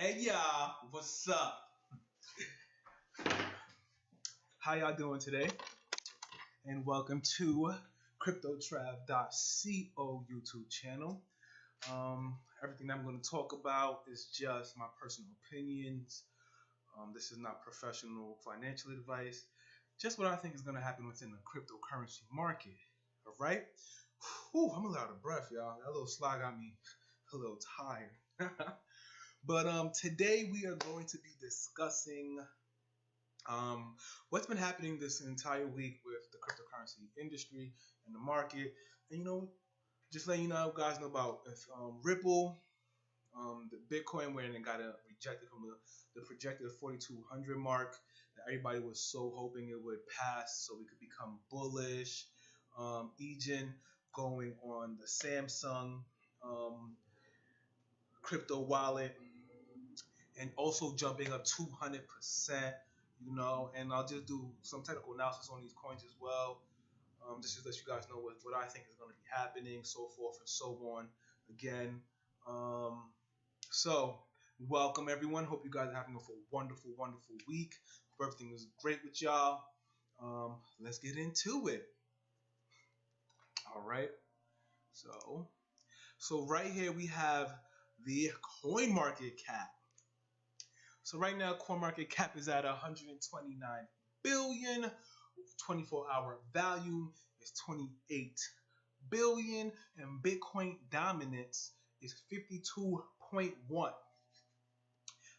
Hey y'all, what's up? How y'all doing today? And welcome to Cryptotrav.co YouTube channel. Everything I'm going to talk about is just my personal opinions. This is not professional financial advice. Just what I think is going to happen within the cryptocurrency market. All right? Whew, I'm a little out of breath, y'all. That little slide got me a little tired. But today we are going to be discussing what's been happening this entire week with the cryptocurrency industry and the market. And just letting you guys know about if Ripple, the Bitcoin when it got rejected from the projected 4,200 mark that everybody was so hoping it would pass so we could become bullish. Egen going on the Samsung crypto wallet and also jumping up 200%. And I'll just do some technical analysis on these coins as well. Just to let you guys know what I think is going to be happening, so forth and so on. Again, so welcome everyone. Hope you guys are having a wonderful, wonderful week. Hope everything is great with y'all. Let's get into it. All right. So right here we have the coin market cap. So right now, CoinMarketCap is at 129 billion. 24-hour value is 28 billion, and Bitcoin dominance is 52.1.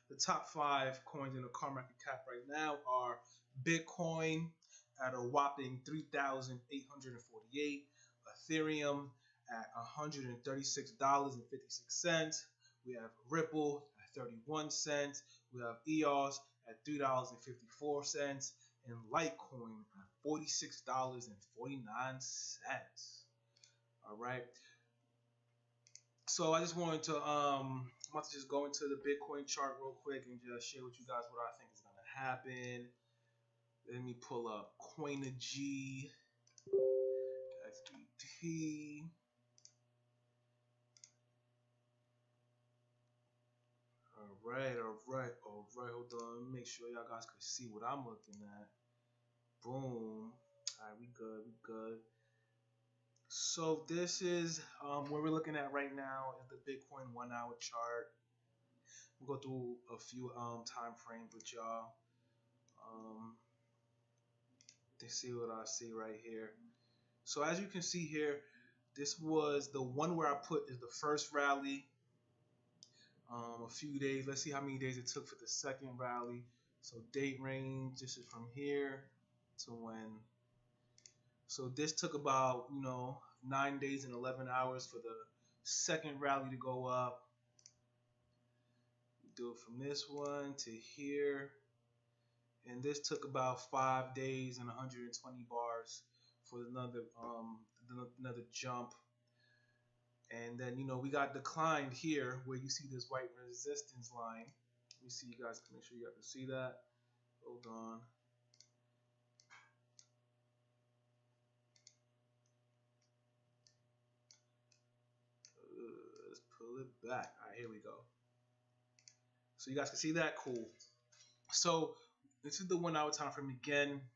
The top 5 coins in the CoinMarketCap right now are Bitcoin at a whopping 3,848, Ethereum at $136.56. We have Ripple at 31 cents. We have EOS at $3.54. And Litecoin at $46.49. All right. So I just wanted to I'm about to just go into the Bitcoin chart real quick and just share with you guys what I think is going to happen. Let me pull up Coinigy, XBT. All right. Hold on. Make sure y'all guys can see what I'm looking at. Boom. All right, we good. So this is what we're looking at right now is the Bitcoin 1-hour chart. We'll go through a few time frames with y'all. To see what I see right here. So as you can see here, this was the one where I put is the first rally. A few days. Let's see how many days it took for the second rally. So date range. This is from here to when. So this took about 9 days and 11 hours for the second rally to go up. Do it from this one to here, and this took about 5 days and 120 bars for another jump. And then we got declined here where you see this white resistance line. Let me see, you guys, make sure you guys can see that. Hold on. Let's pull it back. All right, here we go. So you guys can see that. Cool. So this is the 1-hour time frame again.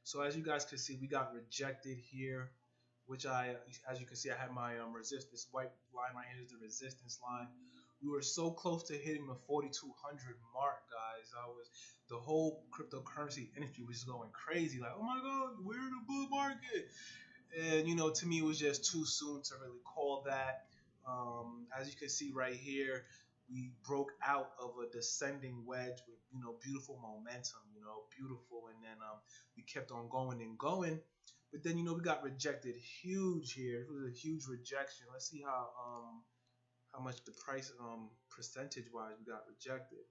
So as you guys can see, we got rejected here, which as you can see, I had my this white line right here is the resistance line. We were so close to hitting the 4,200 mark, guys. The whole cryptocurrency industry was going crazy, like, oh my God, we're in a bull market. And to me, it was just too soon to really call that. As you can see right here, we broke out of a descending wedge with beautiful momentum, beautiful, and then we kept on going and going. But then we got rejected huge here. It was a huge rejection. Let's see how much the price percentage wise we got rejected.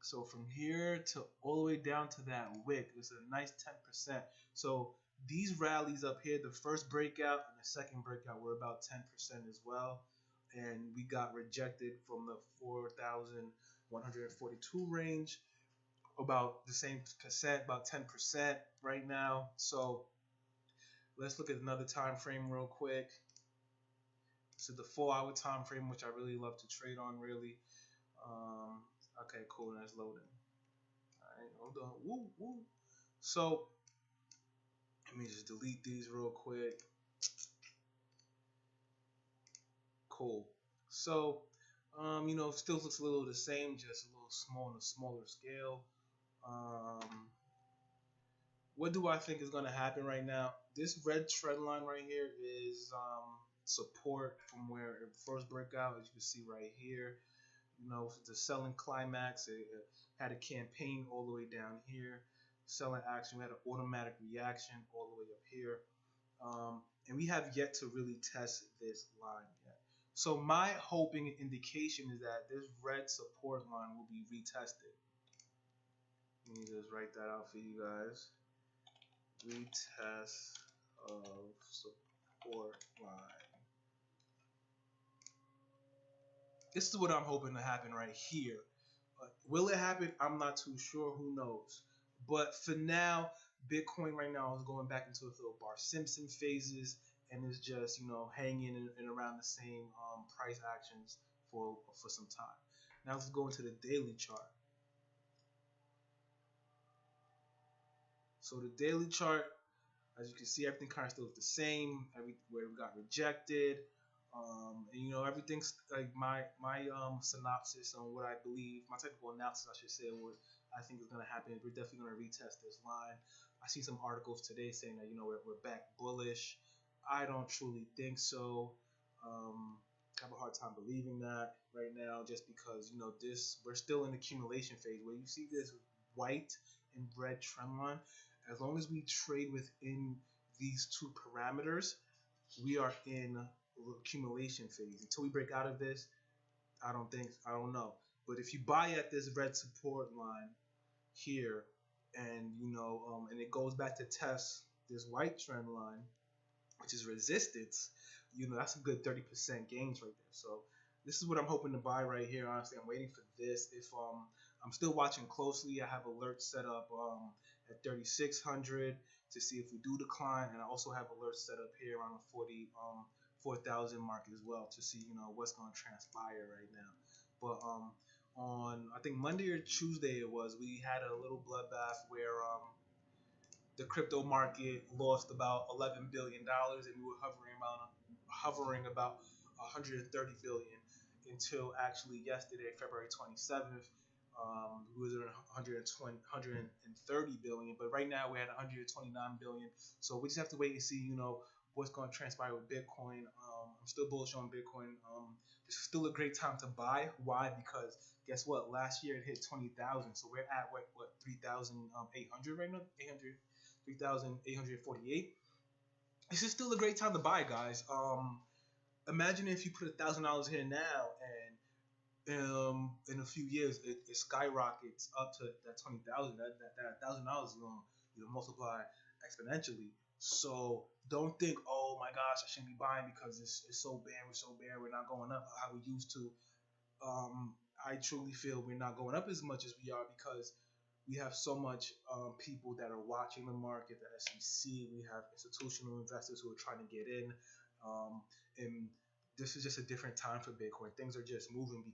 So from here to all the way down to that wick, it's a nice 10%. So these rallies up here, the first breakout and the second breakout were about 10% as well. And we got rejected from the 4,142 range, about the same percent, about 10% right now. So let's look at another time frame real quick. This is the 4 hour time frame, which I really love to trade on. Really. Okay, cool. That's loading. All right, hold on. Woo, woo. So let me just delete these real quick. Cool. So, still looks a little the same, just a little small on a smaller scale. What do I think is going to happen right now? This red trend line right here is support from where it first broke out, as you can see right here. The selling climax, it had a campaign all the way down here. Selling action, we had an automatic reaction all the way up here. And we have yet to really test this line yet. So my hoping indication is that this red support line will be retested. Let me just write that out for you guys. Retest of support line. This is what I'm hoping to happen right here. Will it happen? I'm not too sure. Who knows? But for now, Bitcoin right now is going back into its little Bar Simpson phases, and is just hanging in around the same price actions for some time. Now let's go into the daily chart. So the daily chart, as you can see, everything kind of still looks the same. Everywhere we got rejected. And everything's like my synopsis on what I believe, my technical analysis, I should say, what I think is going to happen. We're definitely going to retest this line. I see some articles today saying that we're back bullish. I don't truly think so. I have a hard time believing that right now, just because we're still in the accumulation phase where you see this white and red trend line. As long as we trade within these two parameters, we are in accumulation phase. Until we break out of this, I don't know. But if you buy at this red support line here, and and it goes back to test this white trend line, which is resistance, that's a good 30% gains right there. So this is what I'm hoping to buy right here. Honestly, I'm waiting for this. If I'm still watching closely, I have alerts set up at 3,600 to see if we do decline, and I also have alerts set up here around the 4,000 mark as well to see what's going to transpire right now. But on I think Monday or Tuesday we had a little bloodbath where the crypto market lost about $11 billion, and we were hovering about 130 billion until actually yesterday, February 27th. We was at 130 billion, but right now we're at 129 billion. So we just have to wait and see, what's going to transpire with Bitcoin. I'm still bullish on Bitcoin. It's still a great time to buy. Why? Because guess what? Last year it hit 20,000. So we're at what 3,800 right now? 3,848. This is still a great time to buy, guys. Imagine if you put $1,000 here now, and in a few years it skyrockets up to that 20,000. That $1,000 is going to multiply exponentially. So don't think, oh my gosh, I shouldn't be buying because it's so bad. We're not going up how we used to. I truly feel we're not going up as much as we are because we have so much people that are watching the market, the SEC. We have institutional investors who are trying to get in, and this is just a different time for Bitcoin. Things are just moving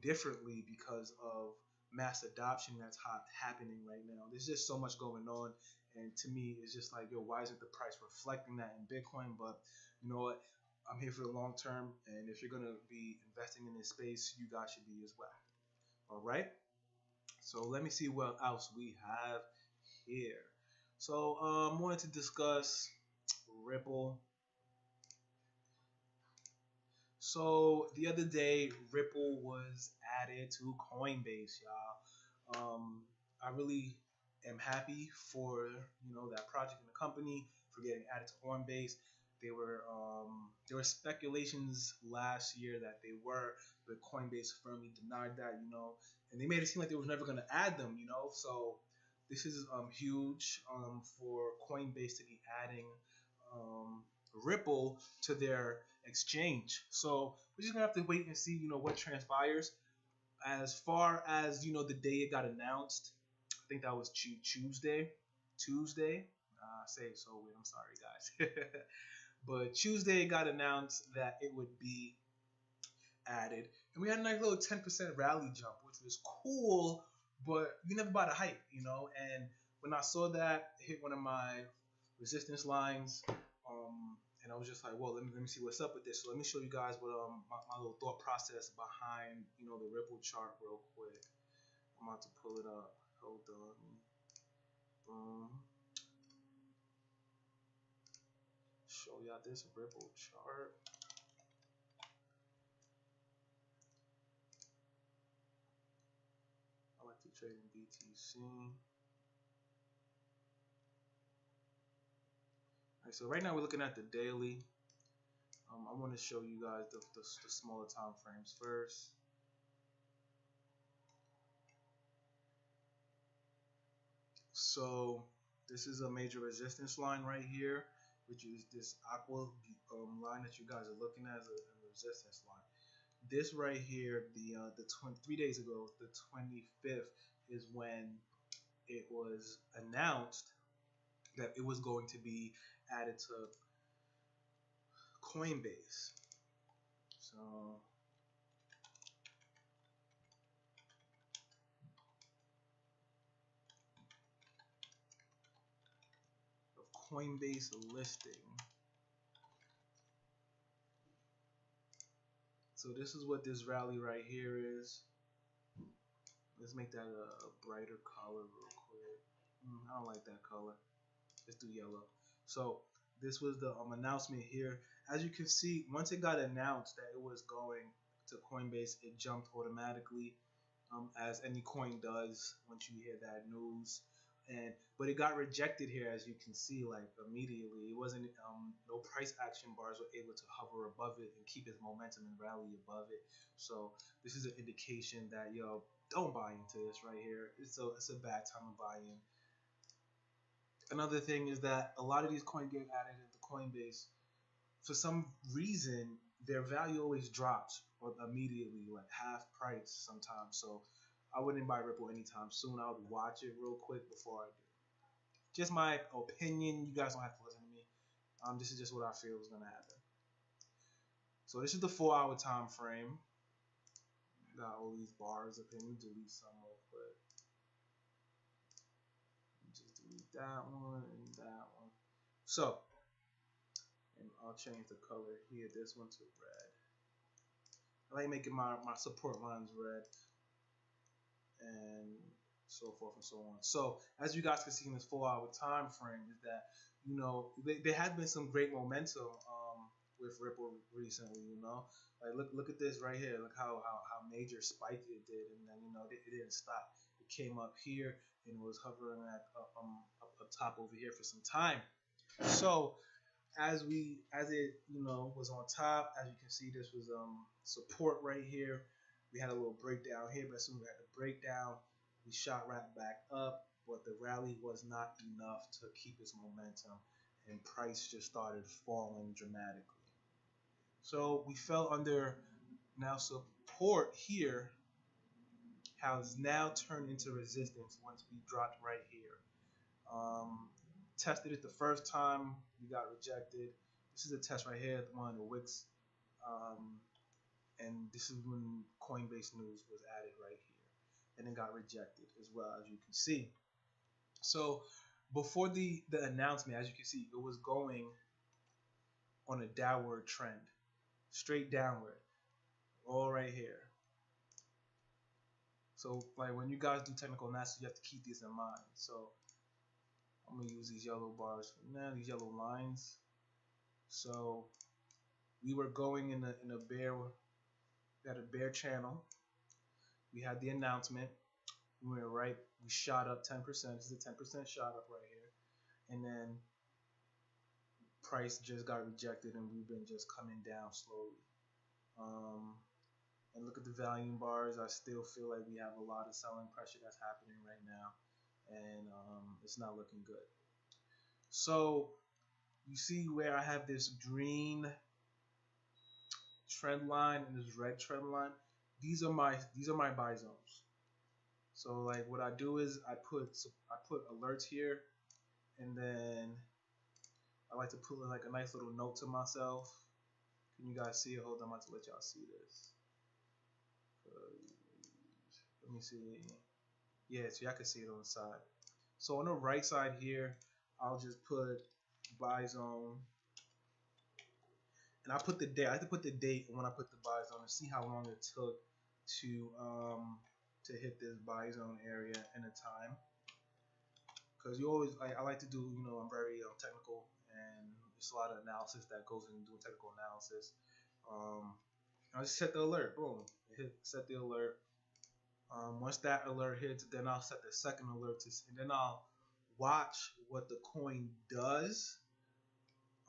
differently because of mass adoption that's happening right now. There's just so much going on, and to me, it's just like, why isn't the price reflecting that in Bitcoin? But you know what? I'm here for the long term, and if you're gonna be investing in this space, you guys should be as well. All right. So let me see what else we have here. So I wanted to discuss Ripple. So the other day, Ripple was added to Coinbase, y'all. I really am happy for that project and the company for getting added to Coinbase. There were speculations last year that they were, but Coinbase firmly denied that, and they made it seem like they was never going to add them, So this is huge for Coinbase to be adding Ripple to their exchange. So we're just gonna have to wait and see, what transpires. As far as the day it got announced, I think that was Tuesday. Say it so weird. I'm sorry, guys. But Tuesday it got announced that it would be added, and we had a nice little 10% rally jump, which was cool. But you never buy the hype, you know. And when I saw that, it hit one of my resistance lines, and I was just like, well, let me see what's up with this. So let me show you guys what my little thought process behind the Ripple chart real quick. I'm about to pull it up. Hold on. Boom. Show y'all this Ripple chart. I like to trade in BTC. Alright, so right now we're looking at the daily. I want to show you guys the smaller time frames first. So this is a major resistance line right here, which is this aqua line that you guys are looking at as a resistance line. This right here, the 3 days ago, the 25th, is when it was announced that it was going to be added to Coinbase. So Coinbase listing. So this is what this rally right here is. Let's make that a brighter color real quick. I don't like that color. Let's do yellow. So this was the announcement here. As you can see, once it got announced that it was going to Coinbase, it jumped automatically, as any coin does once you hear that news. But it got rejected here, as you can see, like immediately. It wasn't no price action bars were able to hover above it and keep its momentum and rally above it. So this is an indication that don't buy into this right here. It's a bad time to buy in. Another thing is that a lot of these coins get added into Coinbase. For some reason, their value always drops immediately, like half price sometimes. So I wouldn't buy Ripple anytime soon. I would watch it real quick before I do. Just my opinion. You guys don't have to listen to me. This is just what I feel is going to happen. So this is the 4-hour time frame. Got all these bars up here. Let me delete some real quick. Just delete that one and that one. So, and I'll change the color here. This one to red. I like making my support lines red, and so forth and so on. So as you guys can see in this 4-hour time frame, is that there had been some great momentum with Ripple recently. Like look at this right here. Look how major spike it did, and then it didn't stop. It came up here and was hovering at up top over here for some time. So as it was on top, as you can see, this was support right here. We had a little breakdown here, but as soon as we had the breakdown, we shot right back up, but the rally was not enough to keep its momentum, and price just started falling dramatically. So we fell under now support here has now turned into resistance once we dropped right here. Tested it the first time, we got rejected. This is a test right here, one of the wicks, and this is when Coinbase news was added right here, and it got rejected as well, as you can see. So before the announcement, as you can see, it was going on a downward trend, straight downward, all right here. So like when you guys do technical analysis, you have to keep these in mind. So I'm gonna use these yellow bars for now, these yellow lines. So we were going in a bear, we had a bear channel. We had the announcement. We went right, we shot up 10%. This is a 10% shot up right here, and then price just got rejected, and we've been just coming down slowly. And look at the volume bars. I still feel like we have a lot of selling pressure that's happening right now, and it's not looking good. So you see where I have this green trend line and this red trend line. These are my buy zones. So like what I do is I put alerts here, and then I like to put like a nice little note to myself. Can you guys see it? Hold on, I'm about to let y'all see this. Let me see. Yeah, so y'all can see it on the side. So on the right side here, I'll just put buy zone, and I put the date. I have to put the date when I put the buy zone to see how long it took to hit this buy zone area in a time. Because you always, I like to do, I'm very technical, and there's a lot of analysis that goes into doing technical analysis. I just set the alert. Boom, set the alert. Once that alert hits, then I'll set the second alert and then I'll watch what the coin does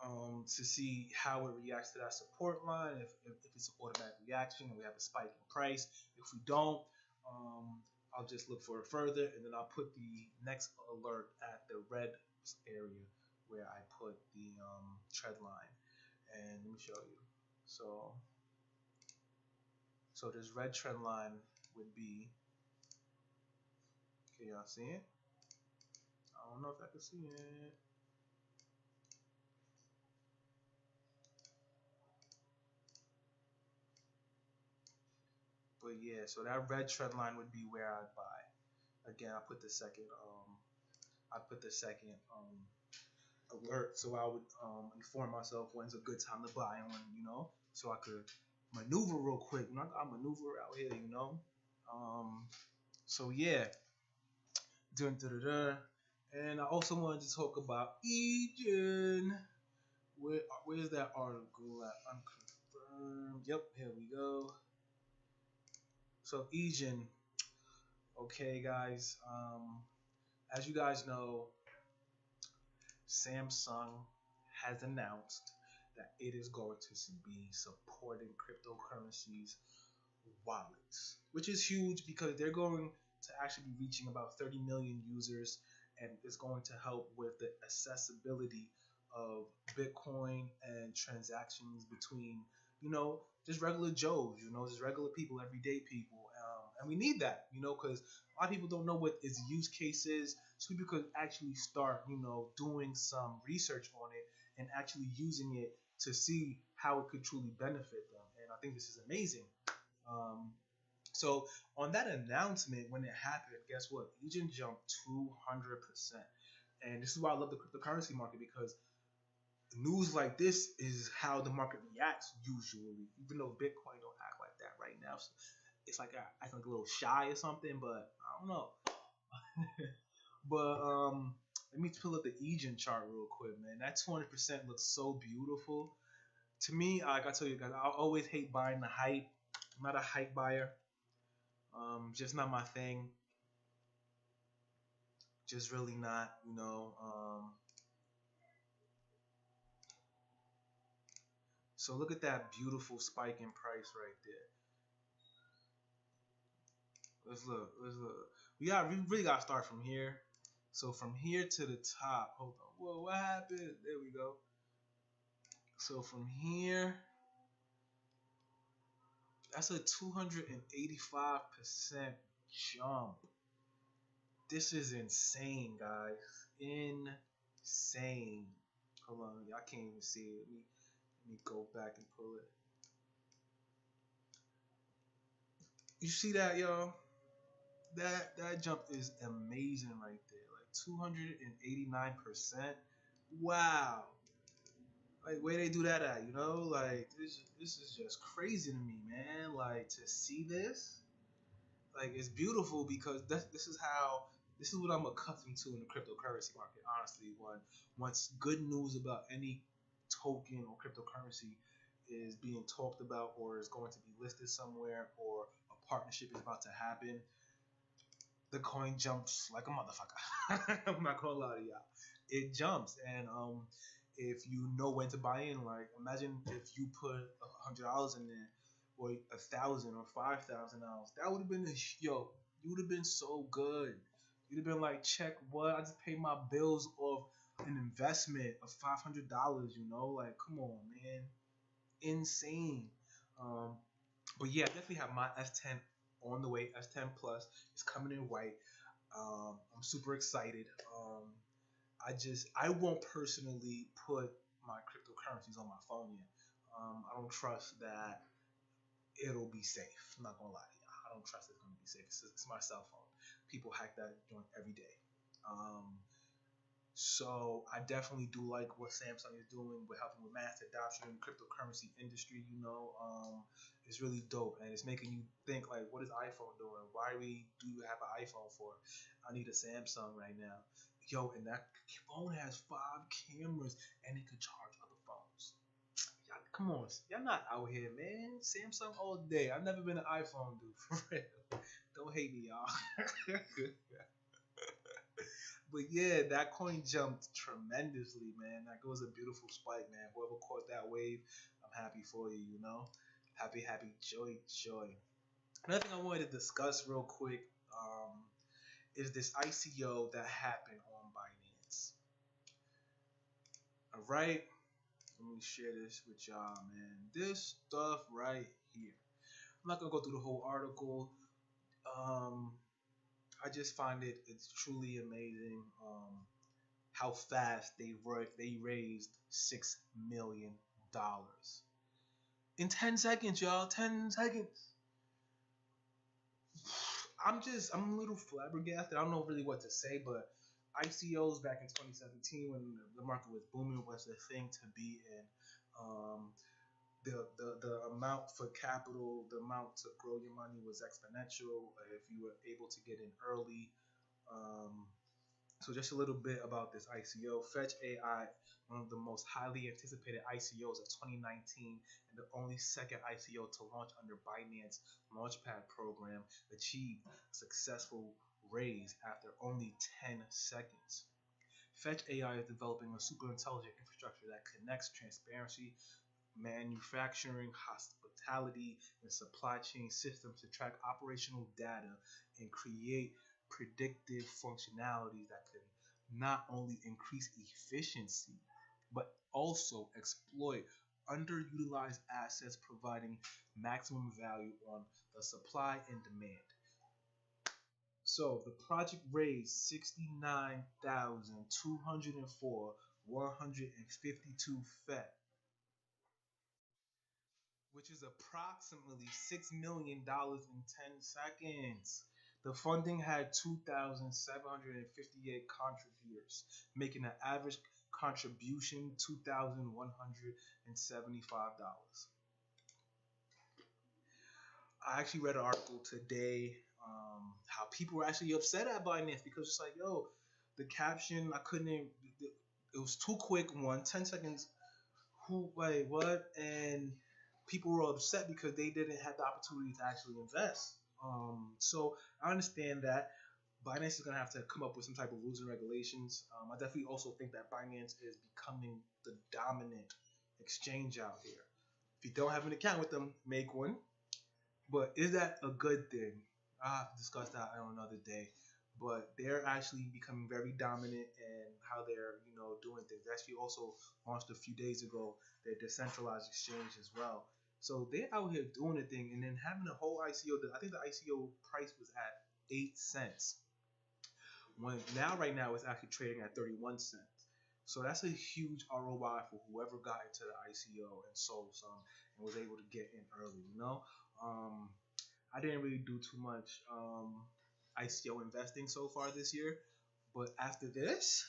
to see how it reacts to that support line. If it's an automatic reaction and we have a spike in price. If we don't, I'll just look for it further, and then I'll put the next alert at the red area where I put the trend line. And let me show you. So this red trend line would be, can y'all see it? I don't know if I can see it. But yeah, so that red trend line would be where I'd buy. Again, I put the second alert, so I would inform myself when's a good time to buy and when, so I could maneuver real quick. I maneuver out here, So yeah, and I also wanted to talk about Egen. Where's that article at? Unconfirmed. Yep, here we go. So Egen, okay, guys. As you guys know, Samsung has announced that it is going to be supporting cryptocurrencies wallets, which is huge because they're going to actually be reaching about 30 million users, and it's going to help with the accessibility of Bitcoin and transactions between, just regular Joes, just regular people, everyday people. And we need that, because a lot of people don't know what its use case is, so people could actually start, doing some research on it and actually using it to see how it could truly benefit them. And I think this is amazing. Um, so on that announcement, when it happened, guess what? Egen jumped 200%. And this is why I love the cryptocurrency market, because news like this is how the market reacts usually. Even though Bitcoin don't act like that right now, so it's like I act like a little shy or something. But I don't know. But let me pull up the Egen chart real quick, man. That 200% looks so beautiful. To me, like I tell you guys, I always hate buying the hype. I'm not a hype buyer. Just not my thing. Just really not, So look at that beautiful spike in price right there. Let's look. Let's look. We really gotta start from here. So from here to the top. Hold on. Whoa, what happened? There we go. So from here, that's a 285% jump. This is insane, guys. Insane. Hold on, I can't even see it. Let me go back and pull it. You see that, y'all? That jump is amazing right there. Like 289%. Wow. Like where they do that at, Like this is just crazy to me, man. Like to see this, like it's beautiful because this is what I'm accustomed to in the cryptocurrency market. Honestly, once good news about any token or cryptocurrency is being talked about or is going to be listed somewhere or a partnership is about to happen, the coin jumps like a motherfucker. I'm not gonna lie to y'all. It jumps, and if you know when to buy in, like imagine if you put $100 in there, or 1,000 or $5,000, that would have been yo. You would have been so good. You'd have been like, check what I just paid my bills off an investment of $500. Like come on, man, insane. Um, but yeah, I definitely have my S10 on the way. S10 Plus is coming in white. I'm super excited. I won't personally put my cryptocurrencies on my phone yet. I don't trust that it'll be safe. I'm not gonna lie to you. I don't trust it's gonna be safe. It's my cell phone. People hack that joint every day. Um, so I definitely do like what Samsung is doing with helping with mass adoption in the cryptocurrency industry. It's really dope, and it's making you think like, what is iPhone doing? Why do you have an iPhone for? I need a Samsung right now. Yo, and that phone has 5 cameras, and it could charge other phones. Y'all, come on, y'all not out here, man. Samsung all day. I've never been an iPhone dude, for real. Don't hate me, y'all. But yeah, that coin jumped tremendously, man. That was a beautiful spike, man. Whoever caught that wave, I'm happy for you, you know? Happy, happy, joy, joy. Another thing I wanted to discuss real quick is this ICO that happened on Binance. All right, let me share this with y'all, man. This stuff right here. I'm not gonna go through the whole article. Um, I just find it's truly amazing. How fast they raised $6 million in 10 seconds, y'all. 10 seconds. I'm a little flabbergasted. I don't know really what to say, but ICOs back in 2017 when the market was booming was the thing to be in. The amount for capital, the amount to grow your money was exponential if you were able to get in early. Um, So just a little bit about this ICO. Fetch AI, one of the most highly anticipated ICOs of 2019 and the only second ICO to launch under Binance Launchpad program, achieved a successful raise after only 10 seconds. Fetch AI is developing a super intelligent infrastructure that connects transparency, manufacturing, hospitality, and supply chain systems to track operational data and create predictive functionalities that can not only increase efficiency but also exploit underutilized assets, providing maximum value on the supply and demand. So the project raised 69,204 152 FET, which is approximately $6 million in 10 seconds. The funding had 2,758 contributors, making an average contribution $2,175. I actually read an article today how people were actually upset at Binance because it's like, yo, the caption, I couldn't, it was too quick. 10 seconds, who, wait, what? And people were upset because they didn't have the opportunity to actually invest. So I understand that Binance is going to have to come up with some type of rules and regulations. I definitely also think that Binance is becoming the dominant exchange out here. If you don't have an account with them, make one. But is that a good thing? I'll have to discuss that on another day. But they're actually becoming very dominant in how they're, doing things. They actually also launched a few days ago their decentralized exchange as well. So they're out here doing a thing and then having a whole ICO. I think the ICO price was at 8 cents. When now right now it's actually trading at 31 cents. So that's a huge ROI for whoever got into the ICO and sold some and was able to get in early. Um, I didn't really do too much ICO investing so far this year, but after this,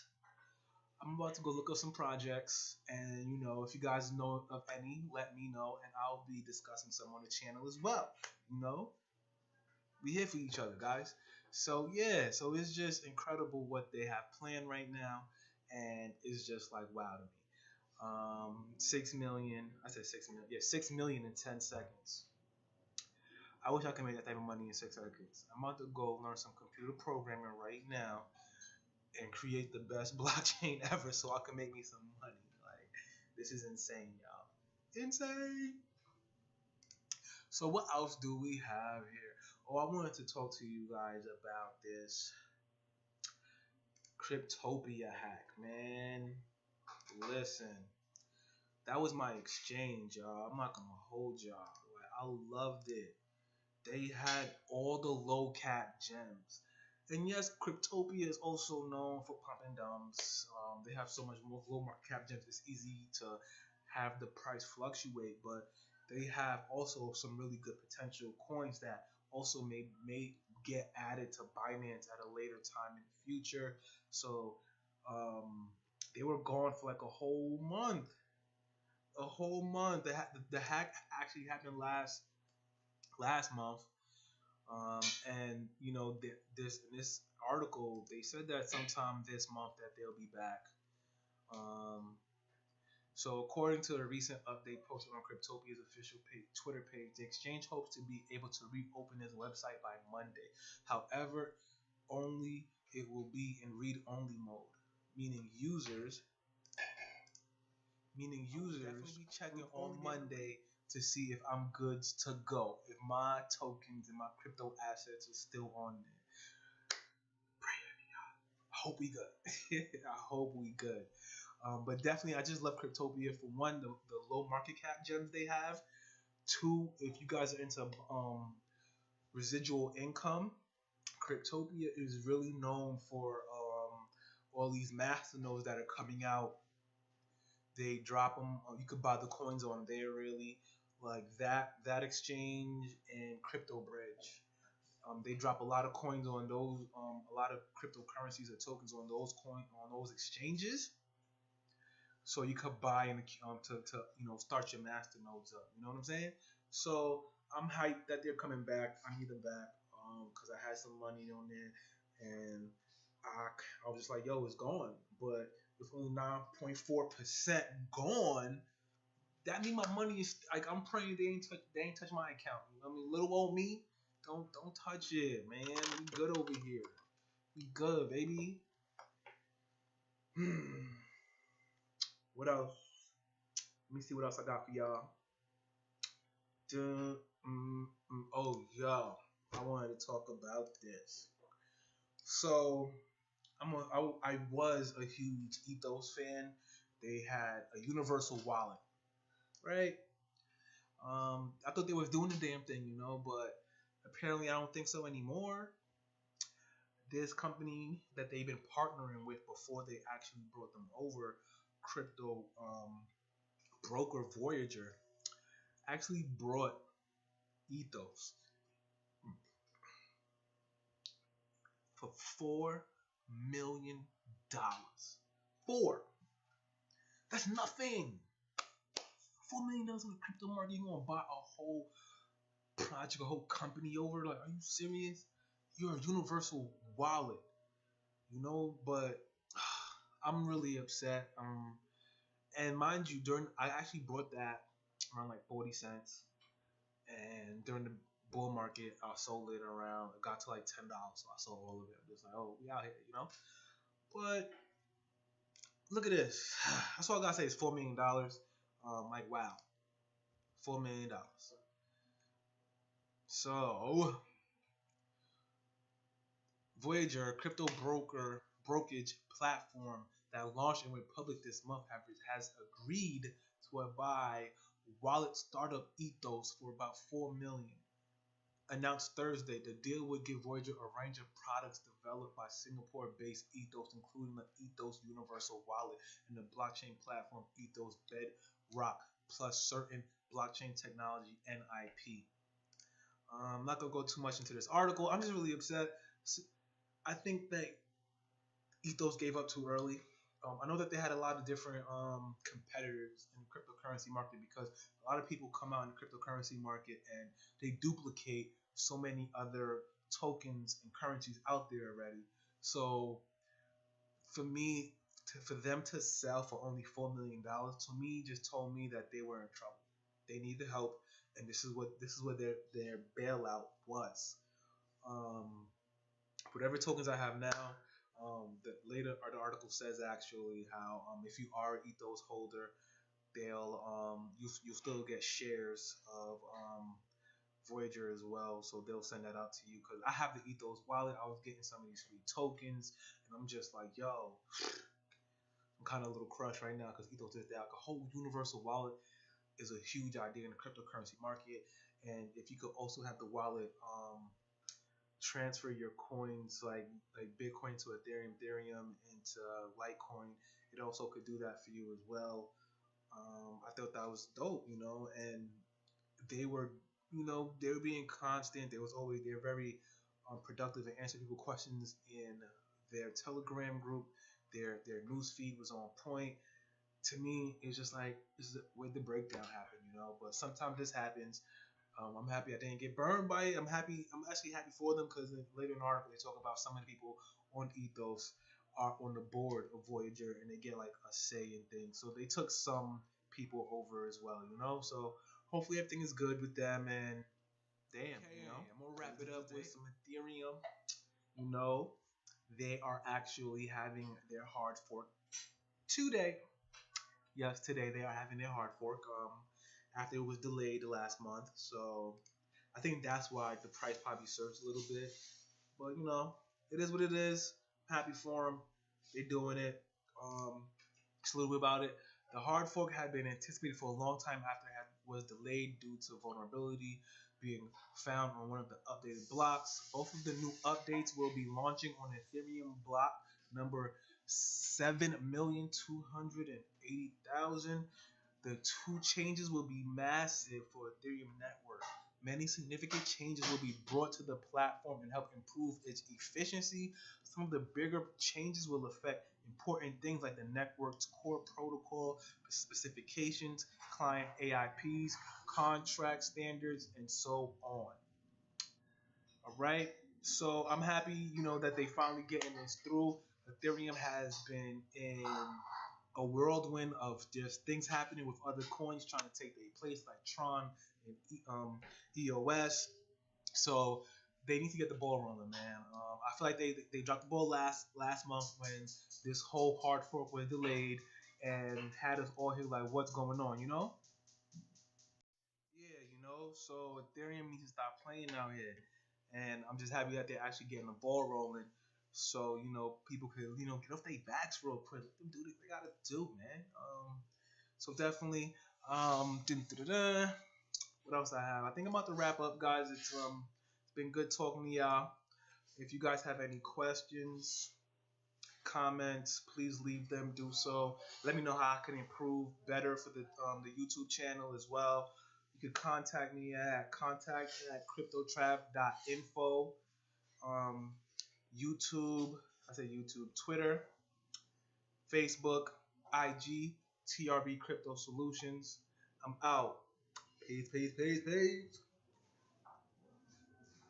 I'm about to go look up some projects, and if you guys know of any, let me know, and I'll be discussing some on the channel as well. You know, we here for each other, guys. So yeah, so it's just incredible what they have planned right now, and it's just like wow to me. 6 million. I said 6 million. Yeah, 6 million in 10 seconds. I wish I could make that type of money in 6 seconds. I'm about to go learn some computer programming right now and create the best blockchain ever so I can make me some money. Like, this is insane, y'all. Insane. So what else do we have here? Oh, I wanted to talk to you guys about this Cryptopia hack, man. Listen, that was my exchange, y'all. I'm not gonna hold y'all. Like, I loved it. They had all the low cap gems. And yes, Cryptopia is also known for pumping dumps. They have so much more low market cap gems. It's easy to have the price fluctuate, but they have also some really good potential coins that also may get added to Binance at a later time in the future. So um, they were gone for like a whole month. A whole month. The hack actually happened last month. And you know, this in this article, they said that sometime this month that they'll be back. Um, so according to a recent update posted on Cryptopia's official Twitter page, the exchange hopes to be able to reopen its website by Monday. However, only it will be in read-only mode, meaning users definitely be checking on Monday to see if I'm good to go, if my tokens and my crypto assets are still on there. I hope we good. I hope we good. But definitely, I just love Cryptopia for one, the low market cap gems they have. Two, if you guys are into residual income, Cryptopia is really known for all these masternodes that are coming out. They drop them. You could buy the coins on there, really, like that exchange and Crypto Bridge. They drop a lot of coins on those, a lot of cryptocurrencies or tokens on those exchanges. So you could buy and to start your master nodes up. You know what I'm saying? So I'm hyped that they're coming back. I need them back because I had some money on there, and I was just like, yo, it's gone. But with only 9.4% gone, that means my money is like, I'm praying they ain't touch my account. You know what I mean? Little old me, don't touch it, man. We good over here. We good, baby. What else? Let me see what else I got for y'all. Oh, yo, I wanted to talk about this. So I was a huge Ethos fan. They had a universal wallet, right? I thought they was doing the damn thing, but apparently I don't think so anymore. This company that they've been partnering with before they actually brought them over, crypto broker Voyager, actually brought Ethos for $4 million. Four. That's nothing. $4 million in the crypto market. You gonna buy a whole project, a whole company over? Like, are you serious? You're a universal wallet, But I'm really upset. And mind you, I actually bought that around like 40 cents, and during the bull market, I sold it around. It got to like $10, so I sold all of it. I'm just like, oh, we out here. But look at this. That's all I gotta say is $4 million. Like, wow, $4 million. So Voyager, a crypto brokerage platform that launched and went public this month, has agreed to buy wallet startup Ethos for about $4 million. Announced Thursday, the deal would give Voyager a range of products developed by Singapore-based Ethos, including the Ethos Universal Wallet and the blockchain platform Ethos Bedrock, plus certain blockchain technology and IP. I'm not gonna go too much into this article. I'm just really upset. I think that Ethos gave up too early. I know that they had a lot of different competitors in the cryptocurrency market, because a lot of people come out in the cryptocurrency market and they duplicate so many other tokens and currencies out there already. So for me, for them to sell for only $4 million, to me, just told me that they were in trouble. They needed help, and this is what their bailout was. Whatever tokens I have now, the article says actually how if you are an Ethos holder, you'll still get shares of Voyager as well, so they'll send that out to you. Because I have the Ethos wallet, I was getting some of these free tokens, and I'm just like, yo, I'm kind of a little crushed right now because Ethos is that. Like, a whole universal wallet is a huge idea in the cryptocurrency market, and if you could also have the wallet transfer your coins like Bitcoin to Ethereum, Ethereum into Litecoin. It also could do that for you as well. I thought that was dope, and they were, they were being constant. They're very productive and answer people questions in their Telegram group. Their news feed was on point. To me, it's just like this is where the breakdown happened. But sometimes this happens. I'm happy I didn't get burned by it. I'm happy. I'm actually happy for them because later in the article they talk about some of the people on Ethos are on the board of Voyager and they get like a say in things. So they took some people over as well. So hopefully everything is good with them. And damn, I'm gonna wrap it up with some Ethereum. You know, they are actually having their hard fork today. Yes, today they are having their hard fork. After it was delayed the last month, so I think that's why the price probably surged a little bit. But it is what it is. Happy for them. They're doing it. Just a little bit about it. The hard fork had been anticipated for a long time after it was delayed due to vulnerability being found on one of the updated blocks. Both of the new updates will be launching on Ethereum block number 7,280,000. The two changes will be massive for Ethereum network. Many significant changes will be brought to the platform and help improve its efficiency. Some of the bigger changes will affect important things like the network's core protocol, specifications, client AIPs, contract standards, and so on. All right. So I'm happy, that they finally getting this through. Ethereum has been in a whirlwind of just things happening with other coins trying to take their place, like Tron and EOS. So they need to get the ball rolling, man. I feel like they dropped the ball last month when this whole hard fork was delayed and had us all here like, what's going on? Yeah, So Ethereum needs to stop playing out here, and I'm just happy that they're actually getting the ball rolling. So people could get off their backs real quick. Let them do what they gotta do, man. So definitely. What else I have? I think I'm about to wrap up, guys. It's been good talking to y'all. If you guys have any questions, comments, please leave them. Do so. Let me know how I can improve better for the YouTube channel as well. You can contact me at contact@cryptotrap.info. Um, YouTube, I say YouTube, Twitter, Facebook, IG, TRB Crypto Solutions. I'm out. Peace, peace, peace, peace.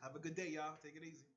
Have a good day, y'all. Take it easy.